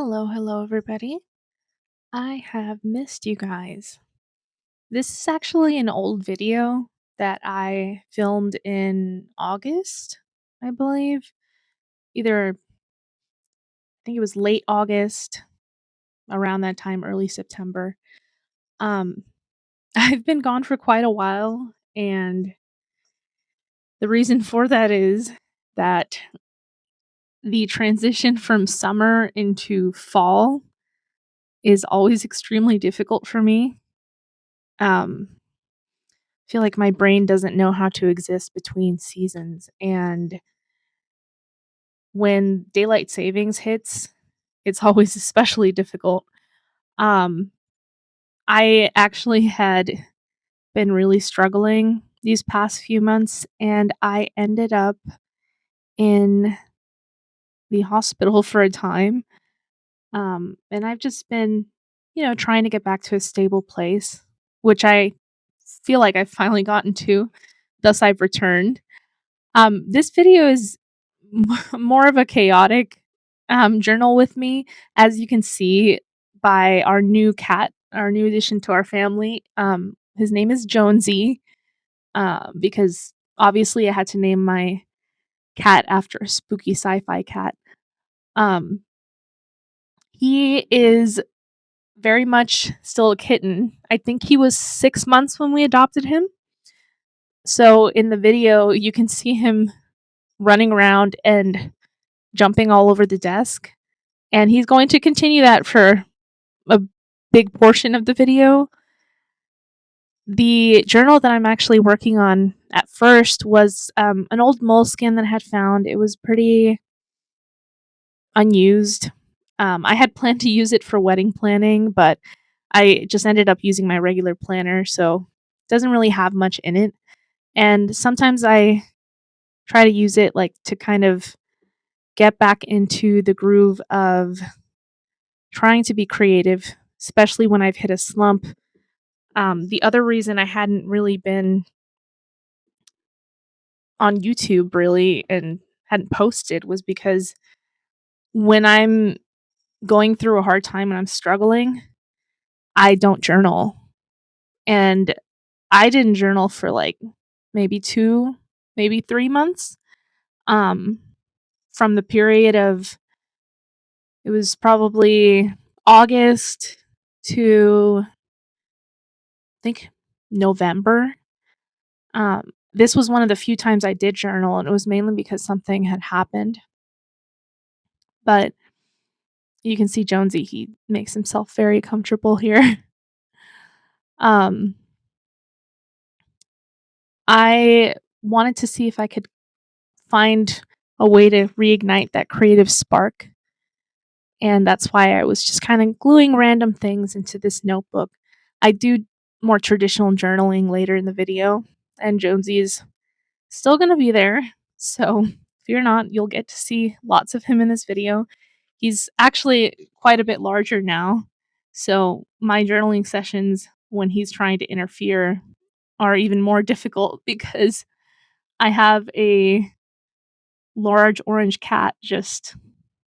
Hello, everybody. I have missed you guys. This is actually an old video that I filmed in August, I believe. I think it was late August, around that time, early September. Um, I've been gone for quite a while, and the reason for that is that the transition from summer into fall is always extremely difficult for me. Um, feel like my brain doesn't know how to exist between seasons, and when daylight savings hits, it's always especially difficult. Um, I actually had been really struggling these past few months, and I ended up in the hospital for a time. And I've just been, trying to get back to a stable place, which I feel like I've finally gotten to. Thus, I've returned. This video is more of a chaotic, journal with me, as you can see by our new cat, our new addition to our family. His name is Jonesy, because obviously I had to name my cat after a spooky sci-fi cat. Um, he is very much still a kitten. I think he was 6 months when we adopted him. So in the video, you can see him running around and jumping all over the desk, and he's going to continue that for a big portion of the video. The journal that I'm actually working on at first was an old moleskin that I had found. It was pretty unused. I had planned to use it for wedding planning, but I just ended up using my regular planner, so it doesn't really have much in it. And sometimes I try to use it like to kind of get back into the groove of trying to be creative, especially when I've hit a slump. The other reason I hadn't really been on YouTube really and hadn't posted was because when I'm going through a hard time and I'm struggling, I don't journal. And I didn't journal for like maybe 2, maybe 3 months. Um, from the period of it was probably August to I think November. This was one of the few times I did journal, and it was mainly because something had happened. But you can see Jonesy, he makes himself very comfortable here. Um, I wanted to see if I could find a way to reignite that creative spark, and that's why I was just kinda gluing random things into this notebook. I do more traditional journaling later in the video, and Jonesy is still gonna be there, so fear not, you'll get to see lots of him in this video. He's actually quite a bit larger now, so my journaling sessions when he's trying to interfere are even more difficult because I have a large orange cat just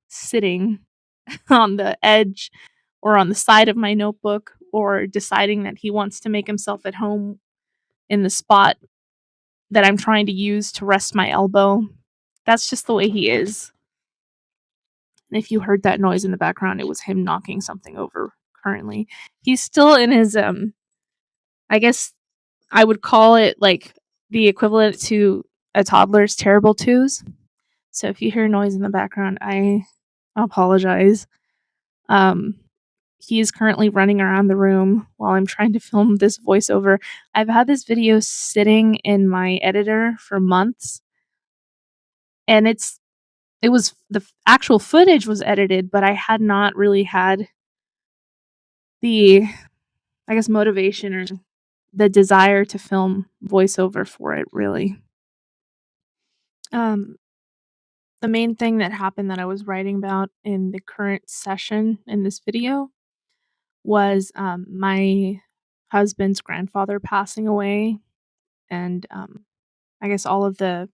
sitting on the edge or on the side of my notebook or deciding that he wants to make himself at home in the spot that I'm trying to use to rest my elbow. That's just the way he is. And if you heard that noise in the background, it was him knocking something over currently. He's still in his I guess I would call it like the equivalent to a toddler's terrible twos. So if you hear noise in the background, I apologize. Um he is currently running around the room while I'm trying to film this voiceover. I've had this video sitting in my editor for months, and it was actual footage was edited, but I had not really had the, I guess, motivation or the desire to film voiceover for it really. Um, the main thing that happened that I was writing about in the current session in this video was my husband's grandfather passing away, and I guess all of the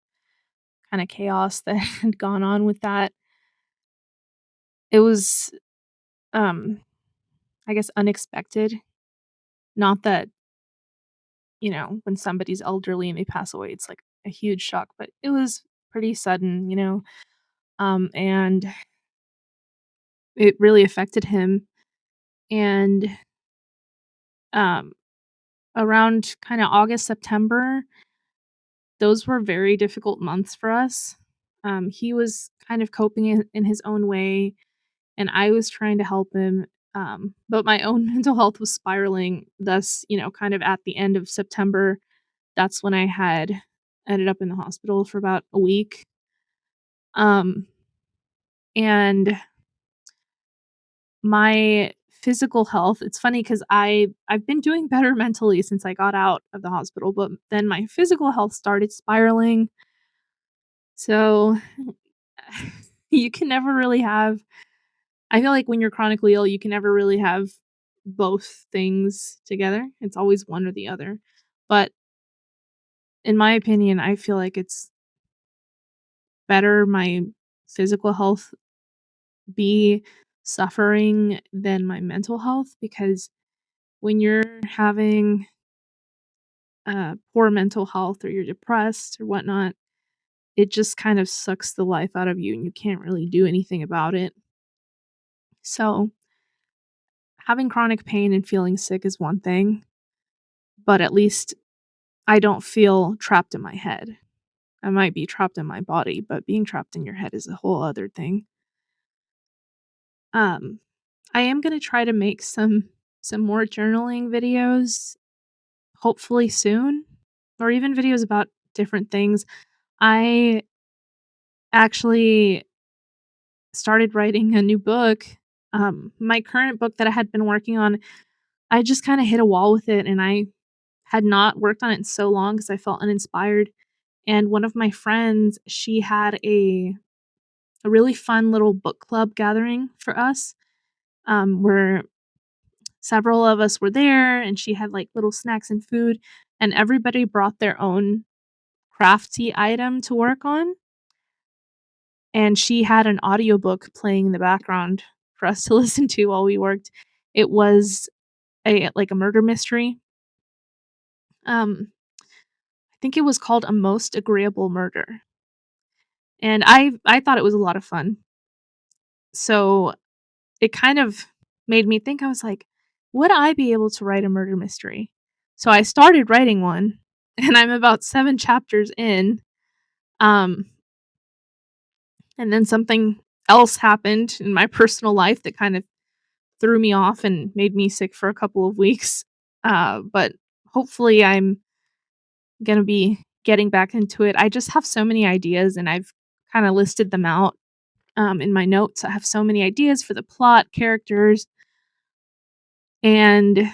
kind of chaos that had gone on with that. It was um, I guess, unexpected. Not that, when somebody's elderly and they pass away, it's like a huge shock, but it was pretty sudden. And it really affected him. And um, around kind of August, September, those were very difficult months for us. He was kind of coping in his own way, and I was trying to help him. But my own mental health was spiraling. Thus, kind of at the end of September, that's when I had ended up in the hospital for about a week. Um, and my physical health, it's funny because I've been doing better mentally since I got out of the hospital, but then my physical health started spiraling. So you can never really have I feel like when you're chronically ill, you can never really have both things together. It's always one or the other. But in my opinion, I feel like it's better my physical health be suffering than my mental health because when you're having poor mental health or you're depressed or whatnot, it just kind of sucks the life out of you and you can't really do anything about it. So, having chronic pain and feeling sick is one thing, but at least I don't feel trapped in my head. I might be trapped in my body, but being trapped in your head is a whole other thing. Um, I am gonna try to make some more journaling videos, hopefully soon, or even videos about different things. I actually started writing a new book. My current book that I had been working on, I just kinda hit a wall with it, and I had not worked on it in so long because I felt uninspired. And one of my friends, she had a really fun little book club gathering for us, where several of us were there, and she had, like, little snacks and food, and everybody brought their own crafty item to work on, and she had an audiobook playing in the background for us to listen to while we worked. It was a murder mystery. I think it was called A Most Agreeable Murder, and I thought it was a lot of fun. So, it kind of made me think, I was like, "Would I be able to write a murder mystery?" So I started writing one, and I'm about 7 chapters in, um, and then something else happened in my personal life that kind of threw me off and made me sick for a couple of weeks, but hopefully I'm gonna be getting back into it. I just have so many ideas, and I've kinda listed them out, in my notes. I have so many ideas for the plot, characters, and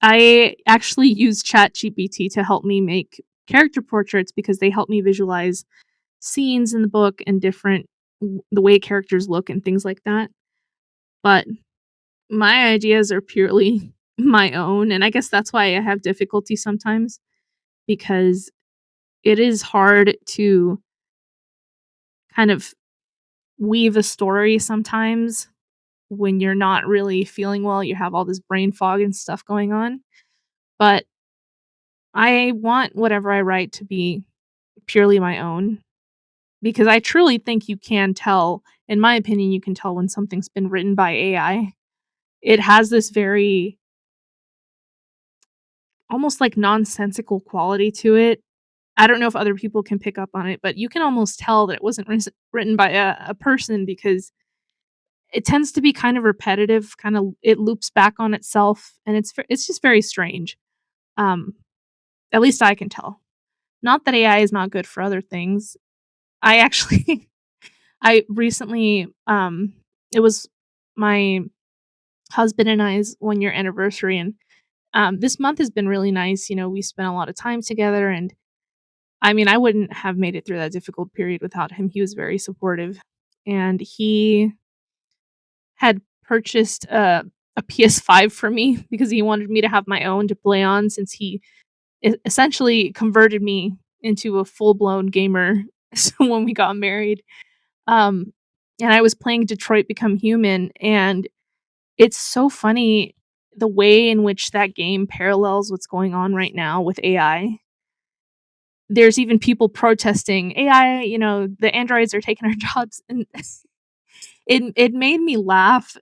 I actually use ChatGPT to help me make character portraits because they help me visualize scenes in the book and the way characters look and things like that. But my ideas are purely my own, and I guess that's why I have difficulty sometimes because it is hard to kind of weave a story sometimes when you're not really feeling well, you have all this brain fog and stuff going on. But I want whatever I write to be purely my own because I truly think you can tell, in my opinion, you can tell when something's been written by AI. It has this very almost like nonsensical quality to it. I don't know if other people can pick up on it, but you can almost tell that it wasn't written by a person because it tends to be kind of repetitive, kinda it loops back on itself, and it's just very strange. Um, at least I can tell. Not that AI is not good for other things. I actually I recently, it was my husband and I's one-year anniversary, and, this month has been really nice. We spent a lot of time together, and, I mean, I wouldn't have made it through that difficult period without him. He was very supportive, and he had purchased a PS5 for me because he wanted me to have my own to play on since he essentially converted me into a full-blown gamer so when we got married. Um, and I was playing Detroit Become Human, and it's so funny the way in which that game parallels what's going on right now with AI. There's even people protesting, "AI, the androids are taking our jobs," and it made me laugh,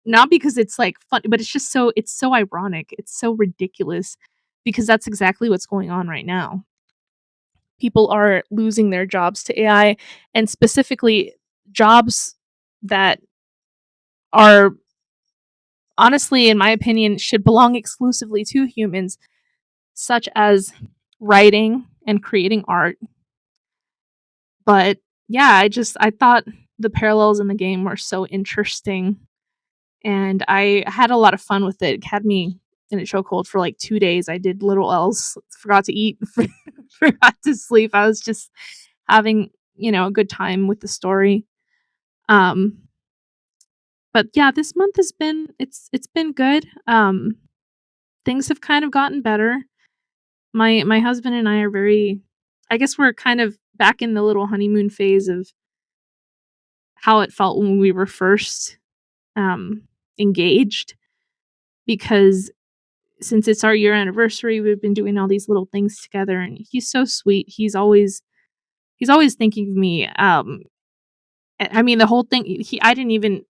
not because it's, like, fun but it's so ironic, it's so ridiculous because that's exactly what's going on right now. People are losing their jobs to AI, and specifically jobs that are honestly, in my opinion, should belong exclusively to humans, such as writing and creating art. But yeah, I thought the parallels in the game were so interesting, and I had a lot of fun with it. It had me in a chokehold for like 2 days. I did little else, forgot to eat, forgot to sleep. I was just having, a good time with the story. Um, but yeah, this month has been it's been good. Things have kind of gotten better. My husband and I are very I guess we're kind of back in the little honeymoon phase of how it felt when we were first, um, engaged, because since it's our year anniversary, we've been doing all these little things together, and he's so sweet. He's always thinking of me, I mean, the whole thing he I didn't even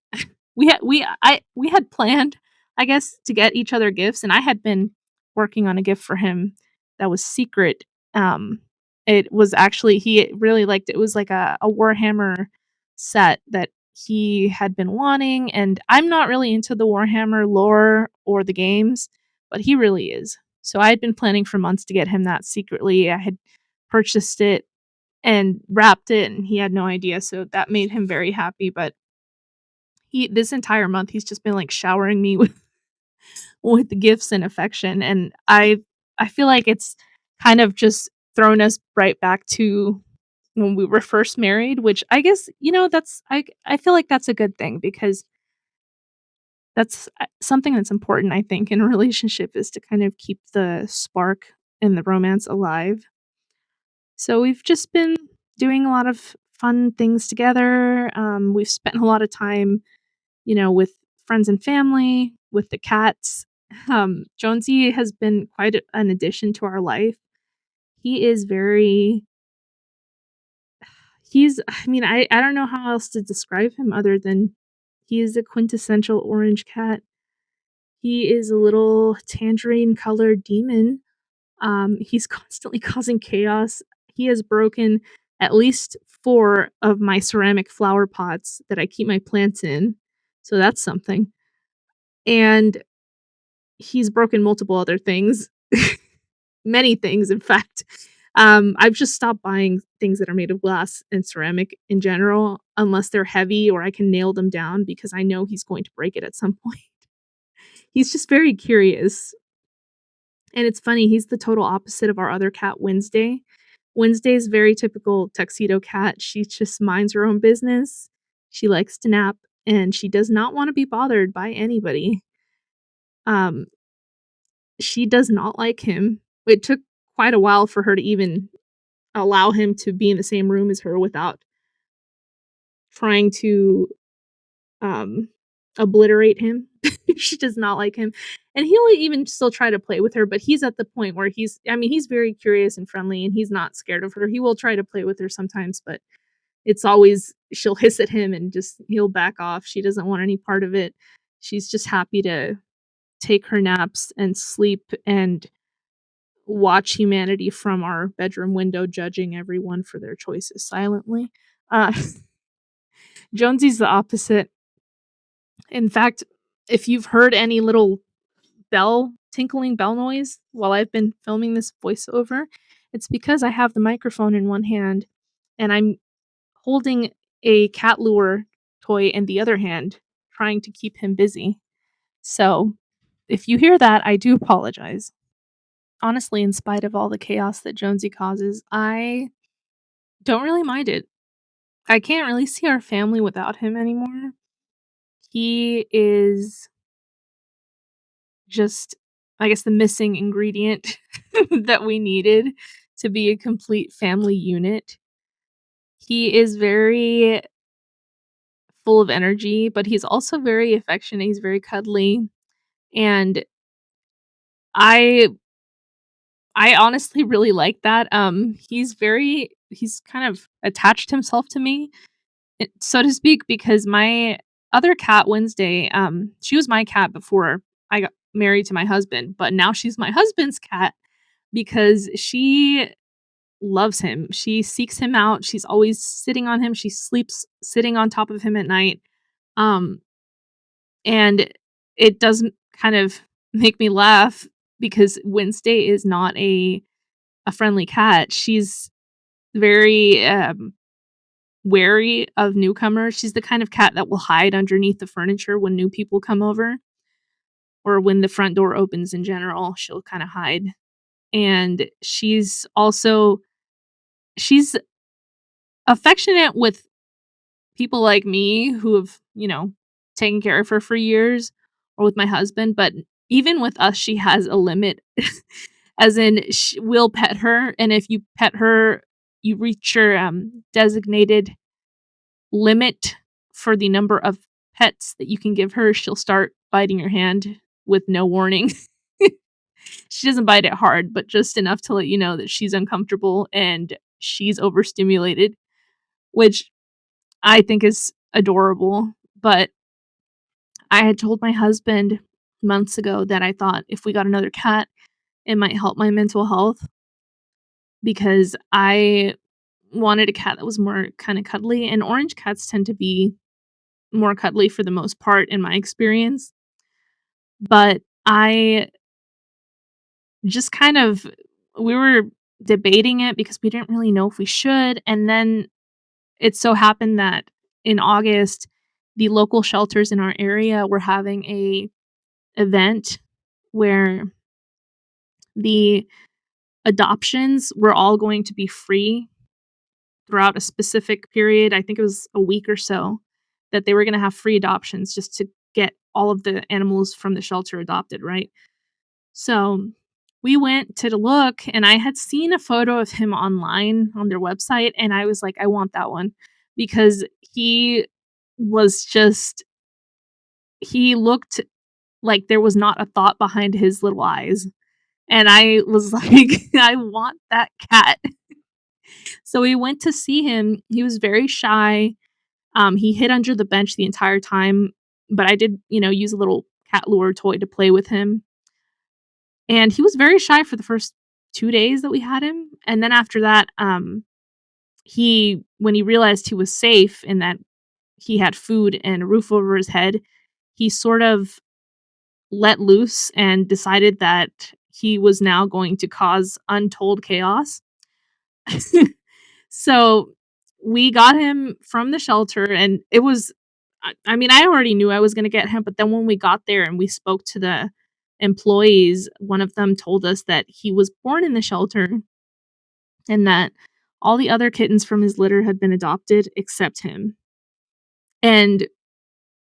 we had planned, I guess, to get each other gifts, and I had been working on a gift for him that was secret. Um, it was actually he really liked it. It was like a Warhammer set that he had been wanting, and I'm not really into the Warhammer lore or the games, but he really is. So I had been planning for months to get him that secretly. I had purchased it and wrapped it, and he had no idea, so that made him very happy, but he this entire month, he's just been, like, showering me with gifts and affection, and I feel like it's kind of just thrown us right back to when we were first married, which I guess, that's I feel like that's a good thing because that's, something that's important, I think, in a relationship is to kind of keep the spark and the romance alive. So we've just been doing a lot of fun things together. We've spent a lot of time, with friends and family, with the cats. Jonesy has been quite an addition to our life. He is very, I mean, I don't know how else to describe him other than he is a quintessential orange cat. He is a little tangerine colored demon. He's constantly causing chaos. He has broken at least 4 of my ceramic flower pots that I keep my plants in, so that's something, and he's broken multiple other things. Many things, in fact. I've just stopped buying things that are made of glass and ceramic in general, unless they're heavy or I can nail them down because I know he's going to break it at some point. He's just very curious. And it's funny, he's the total opposite of our other cat, Wednesday. Wednesday's very typical tuxedo cat. She just minds her own business. She likes to nap, and she does not wanna be bothered by anybody. Um, she does not like him. It took quite a while for her to even allow him to be in the same room as her without trying to, um, obliterate him. She does not like him, and he'll even still try to play with her, but he's at the point where he's very curious and friendly, and he's not scared of her. He will try to play with her sometimes, but it's always she'll hiss at him and just he'll back off. She doesn't want any part of it. She's just happy to take her naps and sleep and watch humanity from our bedroom window, judging everyone for their choices silently. Uh, Jonesy's the opposite. In fact, if you've heard any little tinkling bell noise while I've been filming this voiceover, it's because I have the microphone in one hand and I'm holding a cat lure toy in the other hand, trying to keep him busy. So, if you hear that, I do apologize. Honestly, in spite of all the chaos that Jonesy causes, I don't really mind it. I can't really see our family without him anymore. He is just, I guess, the missing ingredient that we needed to be a complete family unit. He is very full of energy, but he's also very affectionate, he's very cuddly, and I I honestly really like that. He's kind of attached himself to me, so to speak, because my other cat, Wednesday, she was my cat before I got married to my husband, but now she's my husband's cat because she loves him. She seeks him out. She's always sitting on him. She sleeps sitting on top of him at night. Um, and it doesn't kind of make me laugh because Wednesday is not a friendly cat. She's very wary of newcomers. She's the kind of cat that will hide underneath the furniture when new people come over or when the front door opens in general. She'll kind of hide. And she's affectionate with people like me who have, taken care of her for years or with my husband, but even with us, she has a limit. As in, we'll pet her, and if you pet her, you reach your, designated limit for the number of pets that you can give her, she'll start biting your hand with no warning. She doesn't bite it hard, but just enough to let you know that she's uncomfortable and she's overstimulated, which I think is adorable, but I had told my husband months ago that I thought if we got another cat, it might help my mental health because I wanted a cat that was more kinda cuddly, and orange cats tend to be more cuddly for the most part in my experience, but I just kind of we were debating it because we didn't really know if we should, and then it so happened that in August, the local shelters in our area were having a event where the adoptions were all going to be free throughout a specific period. I think it was a week or so that they were gonna have free adoptions just to get all of the animals from the shelter adopted, right? So, we went to look, and I had seen a photo of him online on their website, and I was like, "I want that one," because was just he looked like there was not a thought behind his little eyes, and I was like, "I want that cat." So we went to see him. He was very shy. He hid under the bench the entire time, but I did, use a little cat lure toy to play with him. And he was very shy for the first 2 days that we had him, and then after that, he when he realized he was safe and that he had food and a roof over his head, he sort of let loose and decided that he was now going to cause untold chaos. So, we got him from the shelter, and it was I mean, I already knew I was gonna get him, but then when we got there and we spoke to the employees, one of them told us that he was born in the shelter and that all the other kittens from his litter had been adopted except him. And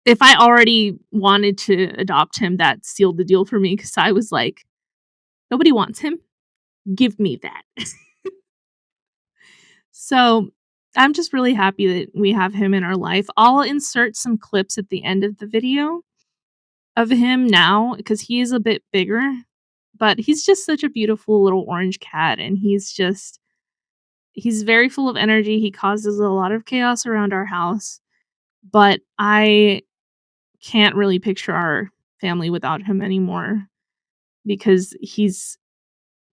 if I already wanted to adopt him, that sealed the deal for me because I was like, "Nobody wants him. Give me that." So, I'm just really happy that we have him in our life. I'll insert some clips at the end of the video of him now because he is a bit bigger, but he's just such a beautiful little orange cat, and he's very full of energy. He causes a lot of chaos around our house, but I can't really picture our family without him anymore because he's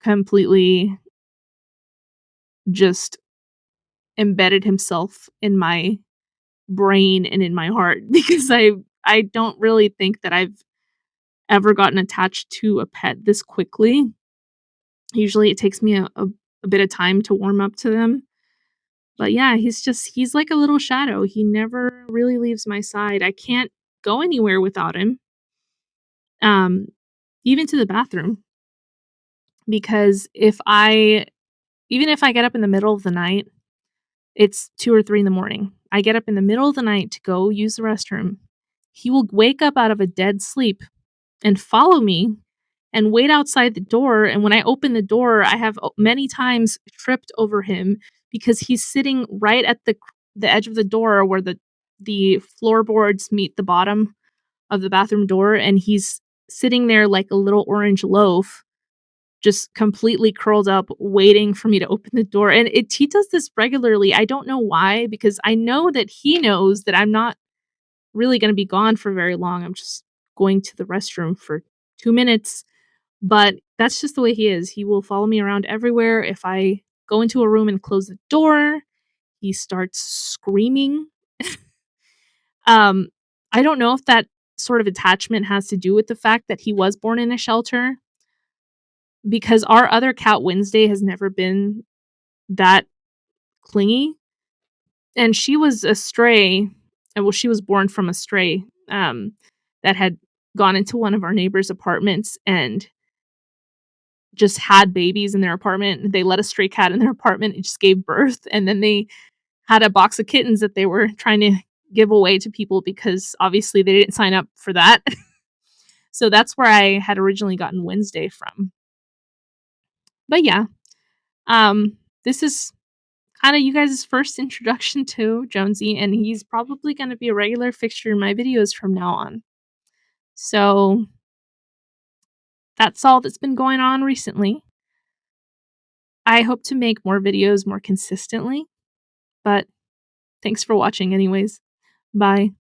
completely just embedded himself in my brain and in my heart because I don't really think that I've ever gotten attached to a pet this quickly. Usually it takes me a bit of time to warm up to them. But yeah, he's like a little shadow. He never really leaves my side. I can't go anywhere without him. Um, even to the bathroom because even if I get up in the middle of the night, it's 2 or 3 in the morning. I get up in the middle of the night to go use the restroom. He will wake up out of a dead sleep and follow me and wait outside the door, and when I open the door, I have many times tripped over him because he's sitting right at the edge of the door where the the floorboards meet the bottom of the bathroom door, and he's sitting there like a little orange loaf, just completely curled up, waiting for me to open the door, and he does this regularly. I don't know why, because I know that he knows that I'm not really gonna be gone for very long. I'm just going to the restroom for 2 minutes, but that's just the way he is. He will follow me around everywhere. If I go into a room and close the door, he starts screaming. Um, I don't know if that sort of attachment has to do with the fact that he was born in a shelter, because our other cat, Wednesday, has never been that clingy, and she was a stray, and well, she was born from a stray, that had gone into one of our neighbors' apartments and just had babies in their apartment. They let a stray cat in their apartment, it just gave birth, and then they had a box of kittens that they were trying to give away to people because obviously they didn't sign up for that. So that's where I had originally gotten Wednesday from. But yeah, this is kinda you guys' first introduction to Jonesy, and he's probably gonna be a regular fixture in my videos from now on. So, that's all that's been going on recently. I hope to make more videos more consistently, but thanks for watching anyways. Bye.